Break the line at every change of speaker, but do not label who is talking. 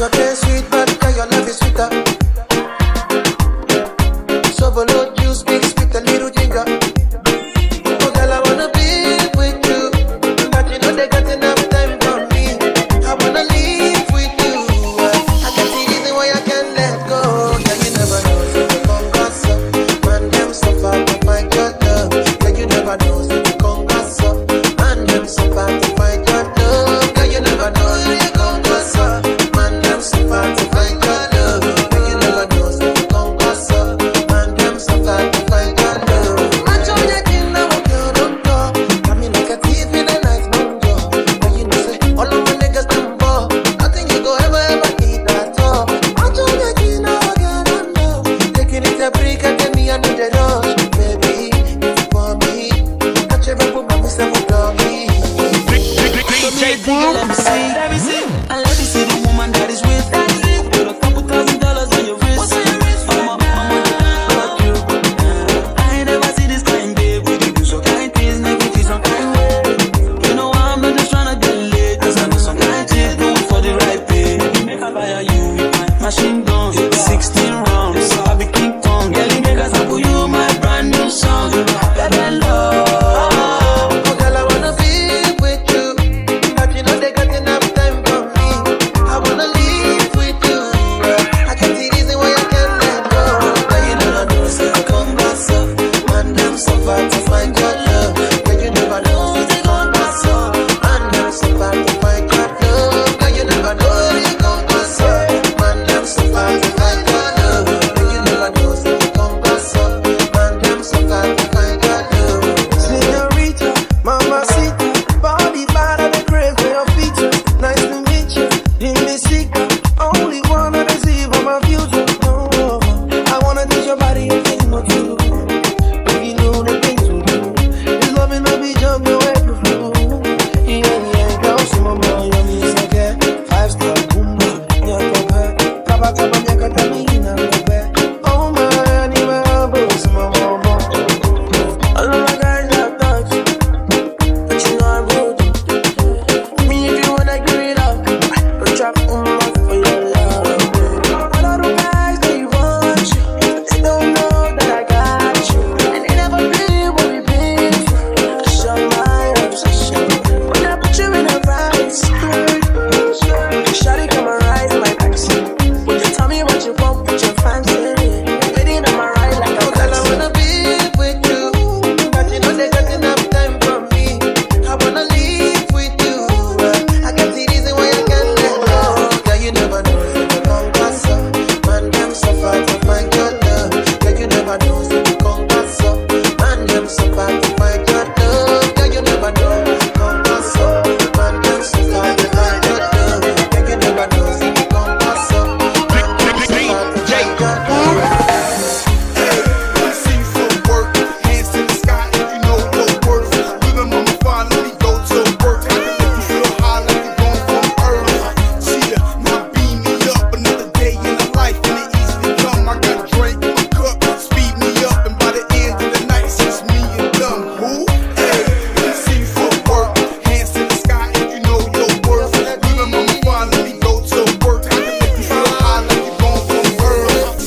Your taste sweet, but your love is sweeter. So overload juice mixed with a little ginger. Oh girl, I wanna be with you, but you know they got enough time for me. I wanna live with you. I can't see reason why I can't let go. Yeah, you never know, so you come gas up. Man, them suffer to find your love. Yeah, you never know, so you come gas up. Man, them suffer to find your love. Yeah, you never know, so you come gas up. Man, them suffer to find your love. Yeah, you never know, so you come gas up. Man, them suffer to find your love. Man, show your king now, girl, don't go. Come in like a thief in the night, no job. But you know, say, all of my niggas them ball. Nothing you go ever need at all. Man, show your king now, girl, don't go. Taking it a break and then me, I need a rush. Baby, if you want me, catch a rap with my myself with doggy.
Let me see. And let me see the woman that is with you. Put a couple $1,000 on your wrist. I'm got you. I ain't never see this kind, babe. With you do so kind things, make me feel some kind way. You know I'm not just tryna get laid, cause I know some kind shit going for the right pay. Make a buy you with my machine gun, 16 rounds. I be King Kong. Girl, you make us up for you, my brand new song. Better love.
Oh girl, I wanna be with you, but you know they got enough time for me. I wanna live with you. I can't see reason why I can't let go. But you never know, so you come back up. Man, them suffer to find your love. But you never know, so you come back up. Man, them suffer to find your love. But you never know, so you come back up. Man, them suffer to find your love. But you never know, so you come back up. Man, them suffer to find your love. Señorita, mamacita, body bad at the grave for your features. Nice to meet you, in the secret. Only wanna deceive on my future. Oh, I wanna teach your body a thing or two. If you know the things we do, this loving will be jump the way to flow. Yeah, girl, some of my yummy second. 5-star boom, yeah, papa, kaba kaba, yeah, katamina, baby. Oh my, I need my elbow, some of my mom. All of my guys are thugs, but you know I roll. Me if you wanna give it up, don't drop for your love. All of the guys they want you, but they don't know that I got you, and they never been what we been through. Show my obsession when I put you in a vice. Shawty come and ride in my backseat. Would you tell me what you want, what you fancy? Waiting on my ride like a girl, I wanna be with you, but you know they got enough time for me. I wanna live with you. I can't see reason why I can't let go. Girl, you never know, so you come pass up. Man, them suffer to find your love. Girl, you never know, so you come pass up. Man, them suffer to find your love. Girl, you never know, come pass up. Man, them suffer to find your love. Girl, you never know, so you come pass up. Man, them suffer to find your love.
I see you from work, hands to the sky if you know your worth. Little mama fine, let me go to work. I can make you feel high like you're going from earth. Cheetah, now beam me up, another day in the life, and it easily come. I got a drink, my cup, speed me up, and by the end of the night, it's just me and them. Who? Hey, I see you from work, hands to the sky if you know your worth. Little mama fine, let me go to work. I can make you feel high like you're going from earth.